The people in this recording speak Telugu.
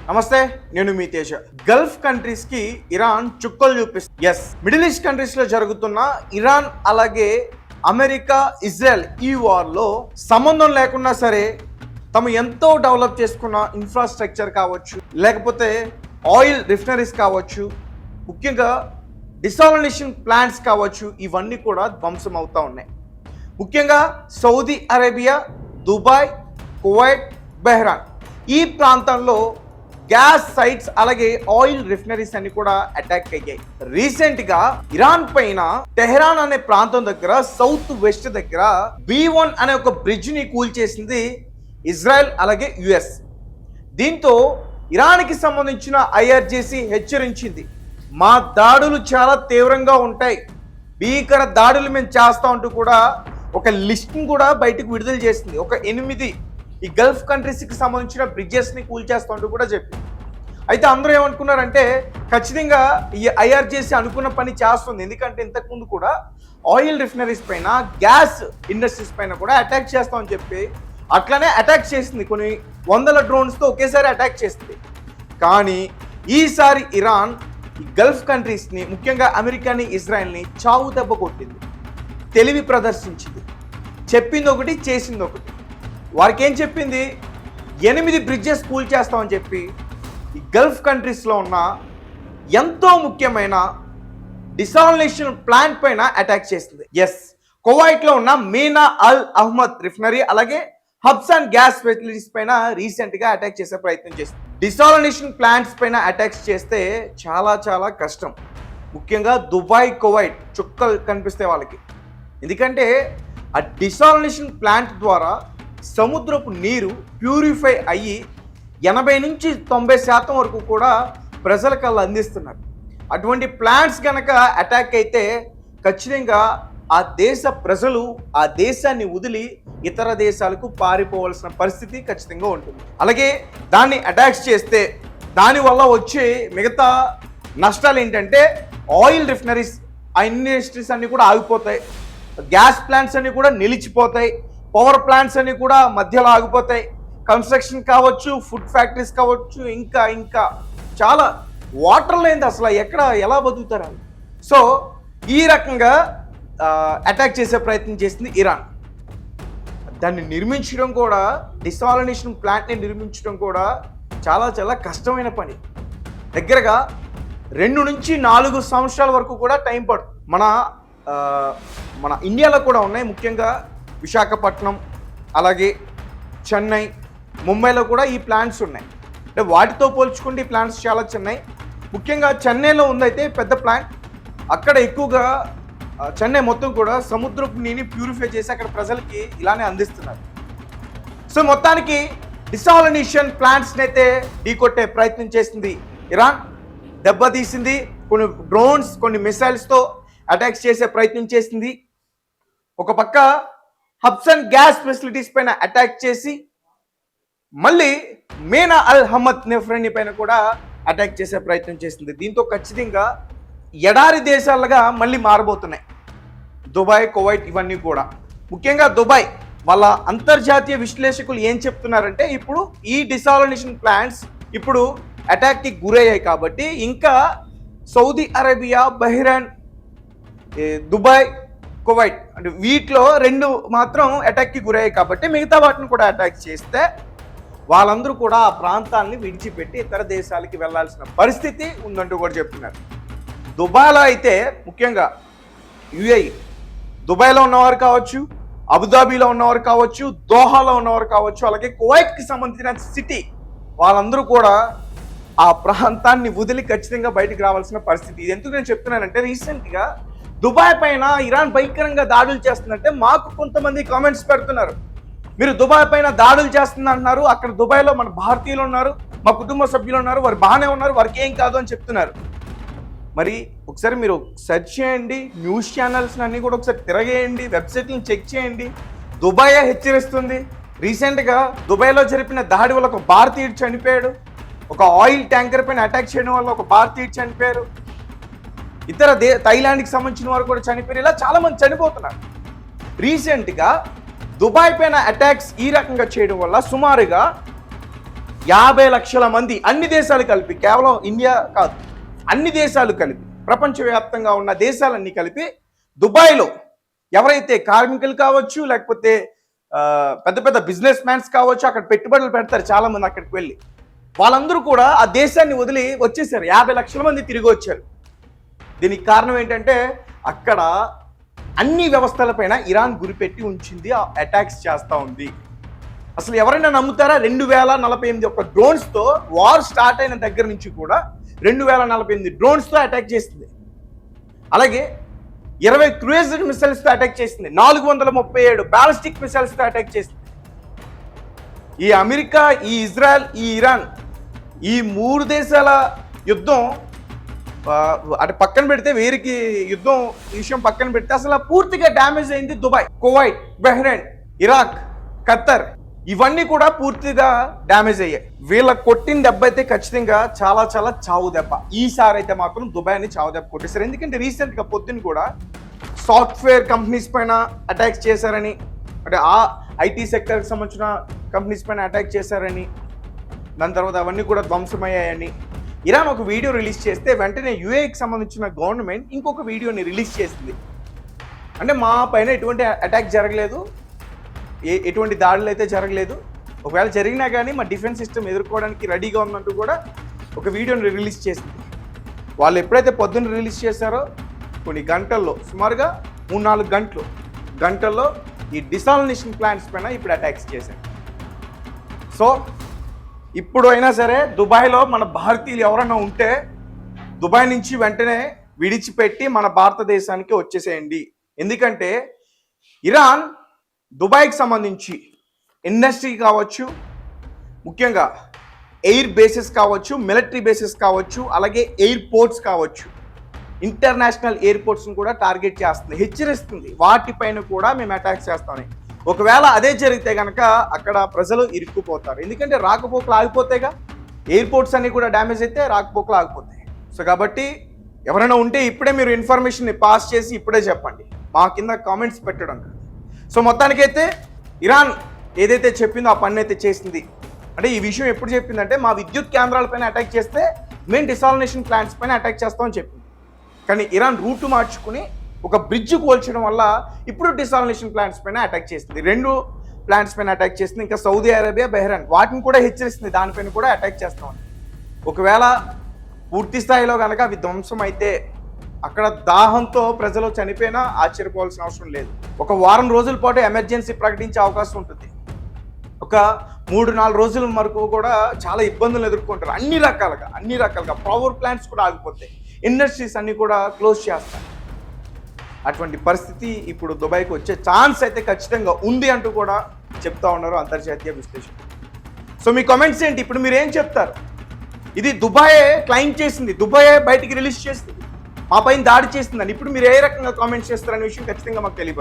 నమస్తే, నేను మీ తేజ. గల్ఫ్ కంట్రీస్ కి ఇరాన్ చుక్కలు చూపిస్తుంది. ఎస్, మిడిల్ ఈస్ట్ కంట్రీస్ లో జరుగుతున్న ఇరాన్ అలాగే అమెరికా ఇజ్రాయెల్ ఈ వార్ లో సంబంధం లేకున్నా సరే తమ ఎంతో డెవలప్ చేసుకున్న ఇన్ఫ్రాస్ట్రక్చర్ కావచ్చు, లేకపోతే ఆయిల్ రిఫైనరీస్ కావచ్చు, ముఖ్యంగా డిసాలినేషన్ ప్లాంట్స్ కావచ్చు, ఇవన్నీ కూడా ధ్వంసం అవుతూ ఉన్నాయి. ముఖ్యంగా సౌదీ అరేబియా, దుబాయ్, కువైట్, బెహ్రాన్ ఈ ప్రాంతంలో గ్యాస్ సైట్స్ అలాగే ఆయిల్ రిఫైనరీస్ అన్ని కూడా అటాక్ అయ్యాయి. రీసెంట్ గా ఇరాన్ పైన టెహరాన్ అనే ప్రాంతం దగ్గర సౌత్ వెస్ట్ దగ్గర B1 అనే ఒక బ్రిడ్జ్ ని కూల్చేసింది ఇజ్రాయెల్ అలాగే యుఎస్. దీంతో ఇరాన్ కి సంబంధించిన IRGC హెచ్చరించింది, మా దాడులు చాలా తీవ్రంగా ఉంటాయి, భీకర దాడులు మేము చేస్తా ఉంటూ కూడా ఒక లిస్ట్ కూడా బయటకు విడుదల చేసింది. ఒక 8 ఈ గల్ఫ్ కంట్రీస్కి సంబంధించిన బ్రిడ్జెస్ని కూల్చేస్తా ఉంటూ కూడా చెప్పింది. అయితే అందరూ ఏమనుకున్నారంటే ఖచ్చితంగా ఈ IRGC అనుకున్న పని చేస్తుంది, ఎందుకంటే ఇంతకుముందు కూడా ఆయిల్ రిఫైనరీస్ పైన, గ్యాస్ ఇండస్ట్రీస్ పైన కూడా అటాక్ చేస్తామని చెప్పి అట్లానే అటాక్ చేసింది. కొన్ని వందల డ్రోన్స్తో ఒకేసారి అటాక్ చేసింది. కానీ ఈసారి ఇరాన్ ఈ గల్ఫ్ కంట్రీస్ని, ముఖ్యంగా అమెరికాని, ఇజ్రాయెల్ని చావు దెబ్బ కొట్టింది, తెలివి ప్రదర్శించింది. చెప్పింది ఒకటి, చేసింది ఒకటి. వారికి ఏం చెప్పింది, 8 బ్రిడ్జెస్ కూల్ చేస్తామని చెప్పి ఈ గల్ఫ్ కంట్రీస్లో ఉన్న ఎంతో ముఖ్యమైన డిసాలినేషన్ ప్లాంట్ పైన అటాక్ చేసింది. ఎస్, కువైట్లో ఉన్న మీనా అల్ అహ్మద్ రిఫైనరీ అలాగే హబ్స్ అండ్ గ్యాస్ ఫెసిలిటీస్ పైన రీసెంట్గా అటాక్ చేసే ప్రయత్నం చేస్తుంది. డిసాలినేషన్ ప్లాంట్స్ పైన అటాక్స్ చేస్తే చాలా చాలా కష్టం. ముఖ్యంగా దుబాయ్, కువైట్ చుక్కలు కనిపిస్తాయి వాళ్ళకి. ఎందుకంటే ఆ డిసాలినేషన్ ప్లాంట్ ద్వారా సముద్రపు నీరు ప్యూరిఫై అయ్యి 80 నుంచి 90% వరకు కూడా ప్రజలకు వాళ్ళు అందిస్తున్నారు. అటువంటి ప్లాంట్స్ కనుక అటాక్ అయితే ఖచ్చితంగా ఆ దేశ ప్రజలు ఆ దేశాన్ని వదిలి ఇతర దేశాలకు పారిపోవాల్సిన పరిస్థితి ఖచ్చితంగా ఉంటుంది. అలాగే దాన్ని అటాక్స్ చేస్తే దానివల్ల వచ్చే మిగతా నష్టాలు ఏంటంటే ఆయిల్ రిఫైనరీస్, ఆ ఇండస్ట్రీస్ అన్నీ కూడా ఆగిపోతాయి, గ్యాస్ ప్లాంట్స్ అన్నీ కూడా నిలిచిపోతాయి, పవర్ ప్లాంట్స్ అన్ని కూడా మధ్యలో ఆగిపోతాయి, కన్స్ట్రక్షన్ కావచ్చు, ఫుడ్ ఫ్యాక్టరీస్ కావచ్చు, ఇంకా చాలా వాటర్ లేనిది అసలు ఎక్కడ ఎలా బతుకుతారు. సో ఈ రకంగా అటాక్ చేసే ప్రయత్నం చేసింది ఇరాన్. దాన్ని నిర్మించడం కూడా, డిసాలినేషన్ ప్లాంట్ని నిర్మించడం కూడా చాలా చాలా కష్టమైన పని. దగ్గరగా 2 నుంచి 4 సంవత్సరాల వరకు కూడా టైం పడుతుంది. మన ఇండియాలో కూడా ఉన్నాయి, ముఖ్యంగా విశాఖపట్నం అలాగే చెన్నై, ముంబైలో కూడా ఈ ప్లాంట్స్ ఉన్నాయి. అంటే వాటితో పోల్చుకుంటే ఈ ప్లాంట్స్ చాలా చిన్నవి. ముఖ్యంగా చెన్నైలో ఉందైతే పెద్ద ప్లాంట్. అక్కడ ఎక్కువగా చెన్నై మొత్తం కూడా సముద్రపు నీటిని ప్యూరిఫై చేసి అక్కడ ప్రజలకి ఇలానే అందిస్తున్నారు. సో మొత్తానికి డిసాలినేషన్ ప్లాంట్స్ని అయితే ఢీకొట్టే ప్రయత్నం చేసింది ఇరాన్, దెబ్బతీసింది. కొన్ని డ్రోన్స్, కొన్ని మిసైల్స్తో అటాక్స్ చేసే ప్రయత్నం చేసింది. ఒక పక్క హబ్స్ అండ్ గ్యాస్ ఫెసిలిటీస్ పైన అటాక్ చేసి మళ్ళీ మీనా అల్ అహ్మద్ రిఫైనరీ పైన కూడా అటాక్ చేసే ప్రయత్నం చేసింది. దీంతో ఖచ్చితంగా ఎడారి దేశాలుగా మళ్ళీ మారబోతున్నాయి దుబాయ్, కువైట్ ఇవన్నీ కూడా. ముఖ్యంగా దుబాయ్ వాళ్ళ అంతర్జాతీయ విశ్లేషకులు ఏం చెప్తున్నారంటే, ఇప్పుడు ఈ డిసాలినేషన్ ప్లాంట్స్ ఇప్పుడు అటాక్కి గురయ్యాయి కాబట్టి ఇంకా Saudi Arabia, Bahrain, Dubai, Kuwait అంటే వీటిలో 2 మాత్రం అటాక్కి గురయ్యాయి కాబట్టి మిగతా వాటిని కూడా అటాక్ చేస్తే వాళ్ళందరూ కూడా ఆ ప్రాంతాలని విడిచిపెట్టి ఇతర దేశాలకి వెళ్లాల్సిన పరిస్థితి ఉందంటూ కూడా చెప్తున్నారు. దుబాయ్లో అయితే ముఖ్యంగా UAE, దుబాయ్లో ఉన్నవారు కావచ్చు, అబుదాబీలో ఉన్నవారు కావచ్చు, దోహాలో ఉన్నవారు కావచ్చు, అలాగే కువైట్కి సంబంధించిన సిటీ వాళ్ళందరూ కూడా ఆ ప్రాంతాన్ని వదిలి ఖచ్చితంగా బయటకు రావాల్సిన పరిస్థితి. ఇది ఎందుకు నేను చెప్తున్నానంటే, రీసెంట్గా దుబాయ్ పైన ఇరాన్ భయంకరంగా దాడులు చేస్తుందంటే మాకు కొంతమంది కామెంట్స్ పెడుతున్నారు, మీరు దుబాయ్ పైన దాడులు చేస్తుందంటున్నారు, అక్కడ దుబాయ్లో మన భారతీయులు ఉన్నారు, మా కుటుంబ సభ్యులు ఉన్నారు, వారు బాగానే ఉన్నారు, వారికి ఏం కాదు అని చెప్తున్నారు. మరి ఒకసారి మీరు సెర్చ్ చేయండి, న్యూస్ ఛానల్స్ అన్నీ కూడా ఒకసారి తిరగేయండి, వెబ్సైట్లను చెక్ చేయండి. దుబాయ్ హెచ్చరిస్తుంది. రీసెంట్గా దుబాయ్లో జరిపిన దాడి వల్ల ఒక భారతీయుడు చనిపోయాడు, ఒక ఆయిల్ ట్యాంకర్ పైన అటాక్ చేయడం వల్ల ఒక భారతీయుడు చనిపోయారు, ఇతర థాయిలాండ్కి సంబంధించిన వారు కూడా చనిపోయారు, ఇలా చాలామంది చనిపోతున్నారు. రీసెంట్గా దుబాయ్ పైన అటాక్స్ ఈ రకంగా చేయడం వల్ల సుమారుగా 50 లక్షల మంది, అన్ని దేశాలు కలిపి, కేవలం ఇండియా కాదు, అన్ని దేశాలు కలిపి, ప్రపంచవ్యాప్తంగా ఉన్న దేశాలన్నీ కలిపి దుబాయ్లో ఎవరైతే కార్మికులు కావచ్చు, లేకపోతే పెద్ద పెద్ద బిజినెస్ మ్యాన్స్ కావచ్చు, అక్కడ పెట్టుబడులు పెడతారు చాలా మంది, అక్కడికి వెళ్ళి వాళ్ళందరూ కూడా ఆ దేశాన్ని వదిలి వచ్చేసారు. 50 లక్షల మంది తిరిగి వచ్చారు. దీనికి కారణం ఏంటంటే అక్కడ అన్ని వ్యవస్థలపైన ఇరాన్ గురిపెట్టి ఉంచింది, అటాక్స్ చేస్తూ ఉంది. అసలు ఎవరైనా నమ్ముతారా? 2048 ఒక డ్రోన్స్తో వార్ స్టార్ట్ అయిన దగ్గర నుంచి కూడా 2048 డ్రోన్స్తో అటాక్ చేసింది. అలాగే 20 క్రూయిజర్ మిసైల్స్తో అటాక్ చేసింది, 437 బాలిస్టిక్ మిసైల్స్తో అటాక్ చేసింది. ఈ అమెరికా, ఈ ఇజ్రాయెల్, ఈ ఇరాన్, ఈ 3 దేశాల యుద్ధం అటు పక్కన పెడితే, వీరికి యుద్ధం విషయం పక్కన పెడితే, అసలు పూర్తిగా డ్యామేజ్ అయింది Dubai, Kuwait, Bahrain, Iraq, Khattar, ఇవన్నీ కూడా పూర్తిగా డ్యామేజ్ అయ్యాయి. వీళ్ళ కొట్టిన దెబ్బ అయితే ఖచ్చితంగా చాలా చాలా చావు దెబ్బ. ఈసారి అయితే మాత్రం దుబాయ్ని చావు దెబ్బ కొట్టేశారు. ఎందుకంటే రీసెంట్గా పొద్దున్న కూడా సాఫ్ట్వేర్ కంపెనీస్ పైన అటాక్స్ చేశారని, అంటే ఆ ఐటీ సెక్టర్కి సంబంధించిన కంపెనీస్ పైన అటాక్ చేశారని, దాని తర్వాత అవన్నీ కూడా ధ్వంసమయ్యాయని ఇరాన్ ఒక వీడియో రిలీజ్ చేస్తే వెంటనే యూఏకి సంబంధించిన గవర్నమెంట్ ఇంకొక వీడియోని రిలీజ్ చేసింది. అంటే మా పైన ఎటువంటి అటాక్ జరగలేదు, ఎటువంటి దాడులు అయితే జరగలేదు, ఒకవేళ జరిగినా కానీ మా డిఫెన్స్ సిస్టమ్ ఎదుర్కోవడానికి రెడీగా ఉన్నట్టు కూడా ఒక వీడియోని రిలీజ్ చేసింది. వాళ్ళు ఎప్పుడైతే పొద్దున్న రిలీజ్ చేశారో కొన్ని గంటల్లో, సుమారుగా 3-4 గంటల్లో ఈ డిసాలినేషన్ ప్లాంట్స్ పైన ఇప్పుడు అటాక్స్ చేశారు. సో ఇప్పుడు అయినా సరే దుబాయ్లో మన భారతీయులు ఎవరైనా ఉంటే దుబాయ్ నుంచి వెంటనే విడిచిపెట్టి మన భారతదేశానికి వచ్చేసేయండి. ఎందుకంటే ఇరాన్ దుబాయ్కి సంబంధించి ఇండస్ట్రీ కావచ్చు, ముఖ్యంగా ఎయిర్ బేసెస్ కావచ్చు, మిలిటరీ బేసెస్ కావచ్చు, అలాగే ఎయిర్పోర్ట్స్ కావచ్చు, ఇంటర్నేషనల్ ఎయిర్పోర్ట్స్ని కూడా టార్గెట్ చేస్తుంది, హెచ్చరిస్తుంది వాటిపైన కూడా మేము అటాక్ చేస్తామని. ఒకవేళ అదే జరిగితే కనుక అక్కడ ప్రజలు ఇరుక్కుపోతారు. ఎందుకంటే రాకపోకలు ఆగిపోతాయిగా, ఎయిర్పోర్ట్స్ అన్ని కూడా డ్యామేజ్ అయితే రాకపోకలు ఆగిపోతాయి. సో కాబట్టి ఎవరైనా ఉంటే ఇప్పుడే మీరు ఇన్ఫర్మేషన్ని పాస్ చేసి ఇప్పుడే చెప్పండి, మా కింద కామెంట్స్ పెట్టడం కాదు. సో మొత్తానికైతే ఇరాన్ ఏదైతే చెప్పిందో ఆ పని అయితే చేసింది. అంటే ఈ విషయం ఎప్పుడు చెప్పిందంటే, మా విద్యుత్ కేంద్రాలపైన అటాక్ చేస్తే మేము డిసాలినేషన్ ప్లాంట్స్ పైన అటాక్ చేస్తామని చెప్పింది. కానీ ఇరాన్ రూట్ మార్చుకుని ఒక బ్రిడ్జ్ కోల్చడం వల్ల ఇప్పుడు డిసాలినేషన్ ప్లాంట్స్ పైన అటాక్ చేస్తుంది. 2 ప్లాంట్స్ పైన అటాక్ చేస్తుంది. ఇంకా సౌదీ అరేబియా, బహ్రెయిన్ వాటిని కూడా హెచ్చరిస్తుంది, దానిపైన కూడా అటాక్ చేస్తామని. ఒకవేళ పూర్తి స్థాయిలో కనుక అవి ధ్వంసం అయితే అక్కడ దాహంతో ప్రజలు చనిపోయినా ఆశ్చర్యపోవాల్సిన అవసరం లేదు. ఒక వారం రోజుల పాటు ఎమర్జెన్సీ ప్రకటించే అవకాశం ఉంటుంది. ఒక 3-4 రోజుల వరకు కూడా చాలా ఇబ్బందులు ఎదుర్కొంటారు. అన్ని రకాలుగా పవర్ ప్లాంట్స్ కూడా ఆగిపోతాయి, ఇండస్ట్రీస్ అన్ని కూడా క్లోజ్ చేస్తారు. అటువంటి పరిస్థితి ఇప్పుడు దుబాయ్కి వచ్చే ఛాన్స్ అయితే ఖచ్చితంగా ఉంది అంటూ కూడా చెప్తా ఉన్నారు అంతర్జాతీయ విశ్లేషకులు. సో మీ కామెంట్స్ ఏంటి? ఇప్పుడు మీరు ఏం చెప్తారు? ఇది దుబాయే క్లైమ్ చేసింది, దుబాయే బయటికి రిలీజ్ చేసింది, మా పైన దాడి చేస్తుందని. ఇప్పుడు మీరు ఏ రకంగా కామెంట్స్ చేస్తారనే విషయం ఖచ్చితంగా మాకు తెలియదు.